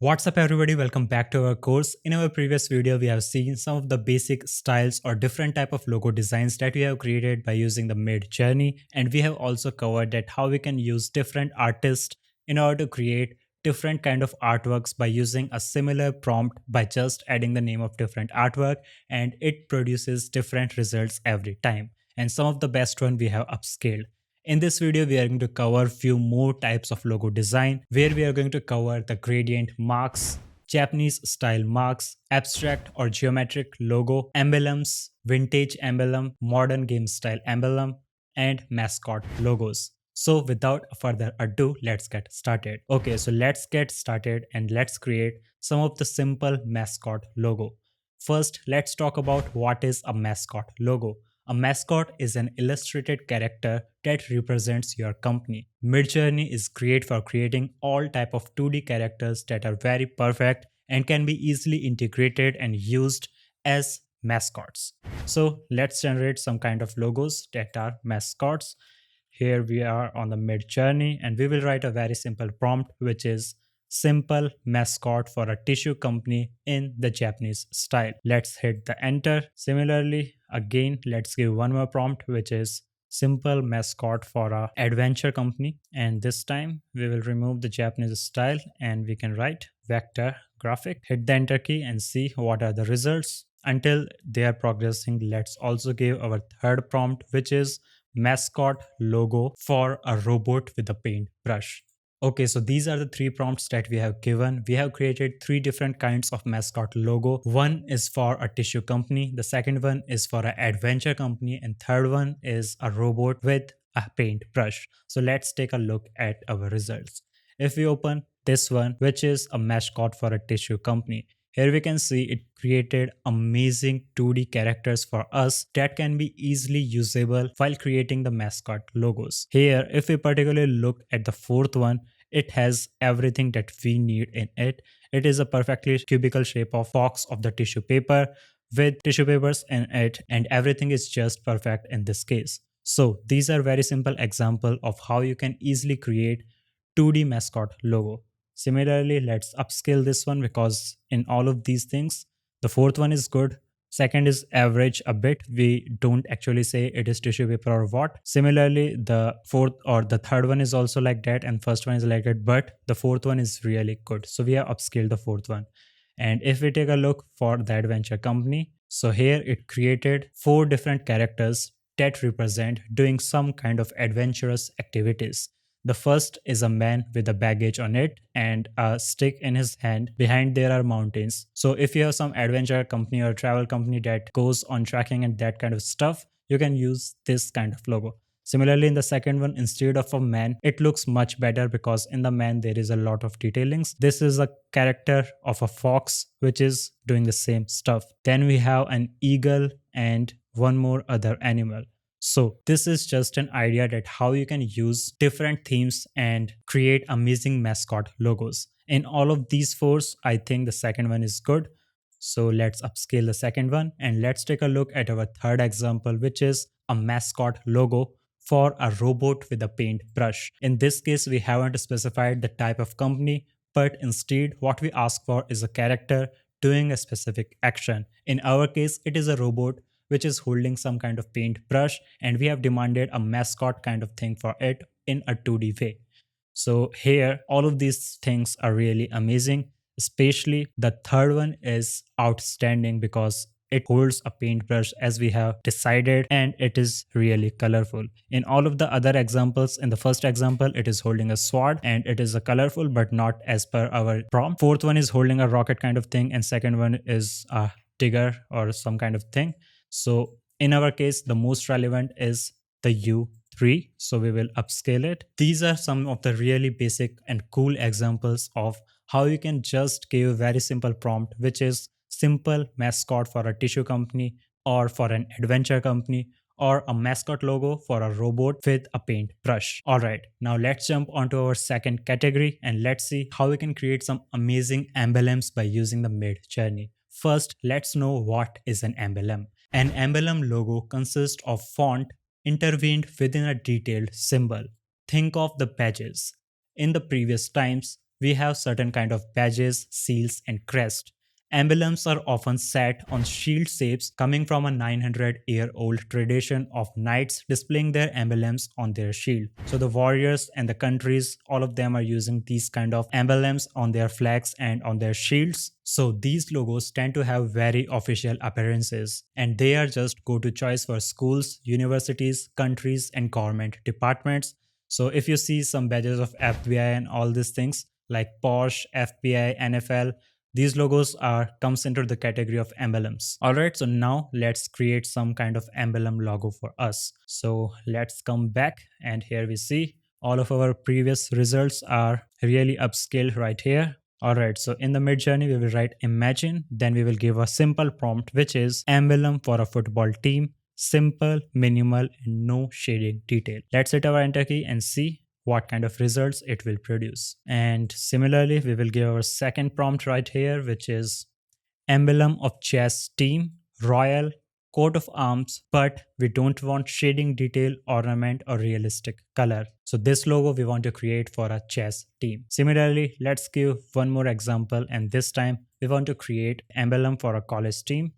What's up everybody, welcome back to our course. In our previous video, we have seen some of the basic styles or different type of logo designs that we have created by using the MidJourney, and we have also covered that how we can use different artists in order to create different kind of artworks by using a similar prompt by just adding the name of different artwork, and it produces different results every time. And some of the best one we have upscaled. In this video, we are going to cover few more types of logo design where we are going to cover the gradient marks, Japanese style marks, abstract or geometric logo, emblems, vintage emblem, modern game style emblem, and mascot logos. So without further ado, let's get started. Okay, so let's get started and let's create some of the simple mascot logo. First, let's talk about what is a mascot logo. A mascot is an illustrated character that represents your company. MidJourney is great for creating all type of 2D characters that are very perfect and can be easily integrated and used as mascots. So let's generate some kind of logos that are mascots. Here we are on the MidJourney and we will write a very simple prompt which is simple mascot for a tissue company in the Japanese style. Let's hit the enter. Similarly, again, let's give one more prompt which is simple mascot for a adventure company, and this time we will remove the Japanese style and we can write vector graphic. Hit the enter key and see what are the results. Until they are progressing, let's also give our third prompt which is mascot logo for a robot with a paint brush. Okay, so these are the three prompts that we have given. We have created three different kinds of mascot logo. One is for a tissue company, the second one is for an adventure company, and third one is a robot with a paint brush. So let's take a look at our results. If we open this one, which is a mascot for a tissue company, here we can see it created amazing 2D characters for us that can be easily usable while creating the mascot logos. Here, if we particularly look at the fourth one, it has everything that we need in it. It is a perfectly cubical shape of box of the tissue paper with tissue papers in it, and everything is just perfect in this case. So these are very simple example of how you can easily create 2D mascot logo. Similarly, let's upscale this one because in all of these things, the fourth one is good. Second is average a bit. We don't actually say it is tissue paper or what. Similarly, the fourth or the third one is also like that and first one is like that, but the fourth one is really good. So we have upscaled the fourth one. And if we take a look for the adventure company, so here it created four different characters that represent doing some kind of adventurous activities. The first is a man with a baggage on it and a stick in his hand. Behind there are mountains. So if you have some adventure company or travel company that goes on trekking and that kind of stuff, you can use this kind of logo. Similarly, in the second one, instead of a man, it looks much better because in the man there is a lot of detailings. This is a character of a fox which is doing the same stuff. Then we have an eagle and one more other animal. So this is just an idea that how you can use different themes and create amazing mascot logos. In all of these four, I think the second one is good. So let's upscale the second one and let's take a look at our third example, which is a mascot logo for a robot with a paint brush. In this case, we haven't specified the type of company, but instead what we ask for is a character doing a specific action. In our case, it is a robot which is holding some kind of paint brush, and we have demanded a mascot kind of thing for it in a 2D way. So here, all of these things are really amazing, especially the third one is outstanding because it holds a paintbrush as we have decided, and it is really colorful. In all of the other examples, in the first example, it is holding a sword and it is a colorful but not as per our prompt. Fourth one is holding a rocket kind of thing, and second one is a digger or some kind of thing. So in our case, the most relevant is the U3. So we will upscale it. These are some of the really basic and cool examples of how you can just give a very simple prompt, which is simple mascot for a tissue company or for an adventure company or a mascot logo for a robot with a paint brush. All right, now let's jump onto our second category and let's see how we can create some amazing emblems by using the MidJourney. First, let's know what is an emblem. An emblem logo consists of font intervened within a detailed symbol. Think of the badges. In the previous times, we have certain kind of badges, seals, and crest. Emblems are often set on shield shapes coming from a 900-year-old tradition of knights displaying their emblems on their shield. So the warriors and the countries, all of them are using these kind of emblems on their flags and on their shields. So these logos tend to have very official appearances, and they are just go-to choice for schools, universities, countries, and government departments. So if you see some badges of FBI and all these things like Porsche, FBI, NFL, these logos are comes into the category of emblems. All right, so now let's create some kind of emblem logo for us. So let's come back, and here we see all of our previous results are really upscaled right here. All right, so in the MidJourney, we will write imagine, then we will give a simple prompt, which is emblem for a football team, simple, minimal, and no shading detail. Let's hit our enter key and see what kind of results it will produce. And similarly, we will give our second prompt right here, which is emblem of chess team, royal, coat of arms, but we don't want shading detail, ornament, or realistic color. So this logo we want to create for a chess team. Similarly, let's give one more example, and this time we want to create emblem for a college team.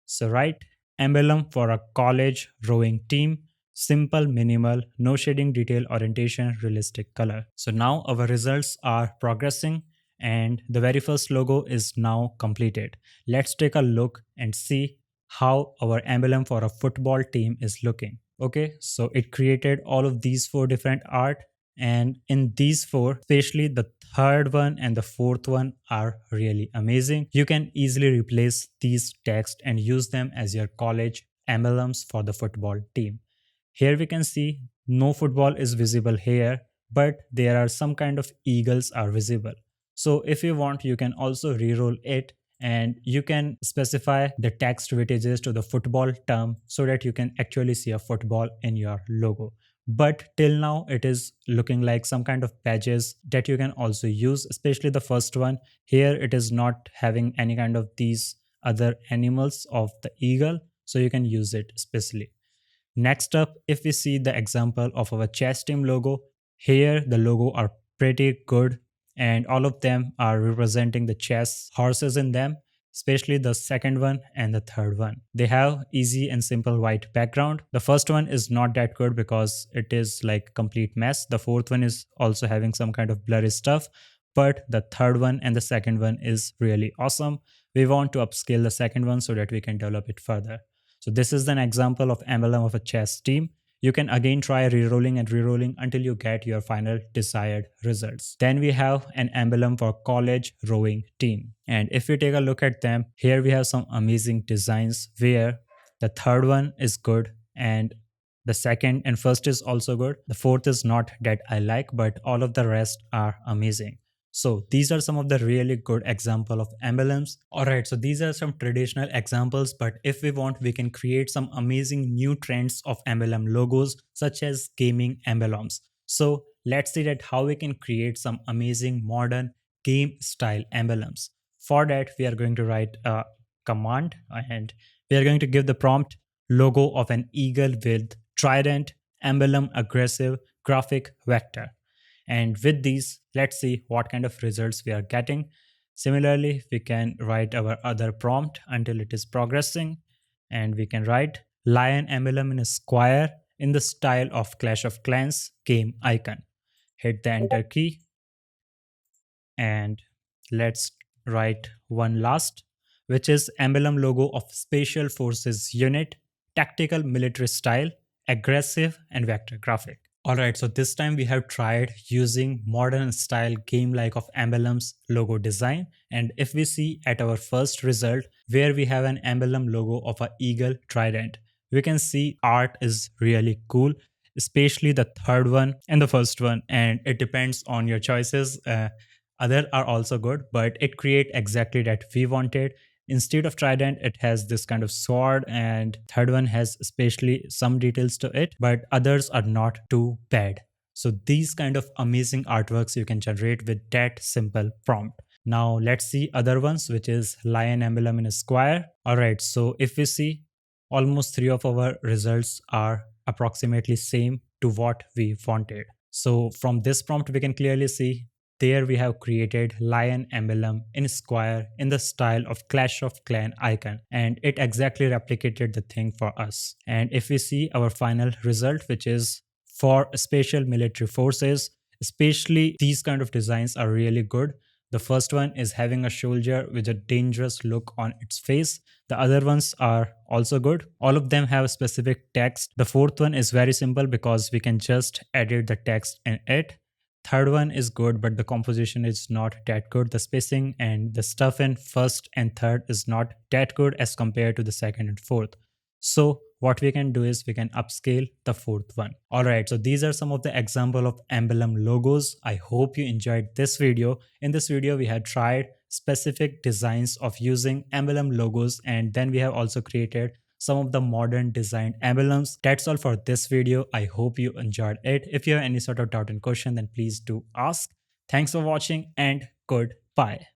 So write emblem for a college rowing team, simple, minimal, no shading detail, orientation, realistic color. So now our results are progressing, and the very first logo is now completed. Let's take a look and see how our emblem for a football team is looking. Okay, so it created all of these four different art, and in these four, especially the third one and the fourth one are really amazing. You can easily replace these text and use them as your college emblems for the football team. Here we can see no football is visible here, but there are some kind of eagles are visible. So if you want, you can also reroll it, and you can specify the text weightages to the football term so that you can actually see a football in your logo. But till now, it is looking like some kind of badges that you can also use, especially the first one. Here, it is not having any kind of these other animals of the eagle, so you can use it especially. Next up, if we see the example of our chess team logo, here the logo are pretty good, and all of them are representing the chess horses in them, especially the second one and the third one. They have easy and simple white background. The first one is not that good because it is like complete mess. The fourth one is also having some kind of blurry stuff, but the third one and the second one is really awesome. We want to upscale the second one so that we can develop it further. So this is an example of emblem of a chess team. You can again try rerolling and rerolling until you get your final desired results. Then we have an emblem for college rowing team. And if we take a look at them, here we have some amazing designs where the third one is good, and the second and first is also good. The fourth is not that I like, but all of the rest are amazing. So these are some of the really good example of emblems. Alright, so these are some traditional examples, but if we want, we can create some amazing new trends of emblem logos, such as gaming emblems. So let's see that how we can create some amazing modern game style emblems. For that, we are going to write a command, and we are going to give the prompt logo of an eagle with trident, emblem, aggressive, graphic, vector. And with these, let's see what kind of results we are getting. Similarly, we can write our other prompt until it is progressing, and we can write lion emblem in a square in the style of Clash of Clans game icon. Hit the enter key, and let's write one last, which is emblem logo of Special Forces unit, tactical military style, aggressive, and vector graphic. Alright, so this time we have tried using modern style game like of emblems logo design, and if we see at our first result where we have an emblem logo of a eagle trident, we can see art is really cool, especially the third one and the first one, and it depends on your choices. Other are also good, but it create exactly that we wanted. Instead of trident, it has this kind of sword, and third one has especially some details to it, but others are not too bad. So these kind of amazing artworks you can generate with that simple prompt. Now let's see other ones, which is lion emblem in a square. Alright, so if we see, almost three of our results are approximately same to what we wanted. So from this prompt, we can clearly see there we have created lion emblem in square in the style of Clash of Clan icon, and it exactly replicated the thing for us. And if we see our final result, which is for special military forces, especially these kind of designs are really good. The first one is having a soldier with a dangerous look on its face. The other ones are also good. All of them have specific text. The fourth one is very simple because we can just edit the text in it. Third one is good, but the composition is not that good. The spacing and the stuff in first and third is not that good as compared to the second and fourth. So what we can do is we can upscale the fourth one. All right, so these are some of the example of emblem logos. I hope you enjoyed this video. In this video, we had tried specific designs of using emblem logos, and then we have also created some of the modern design emblems. That's all for this video. I hope you enjoyed it. If you have any sort of doubt and question, then please do ask. Thanks for watching and goodbye.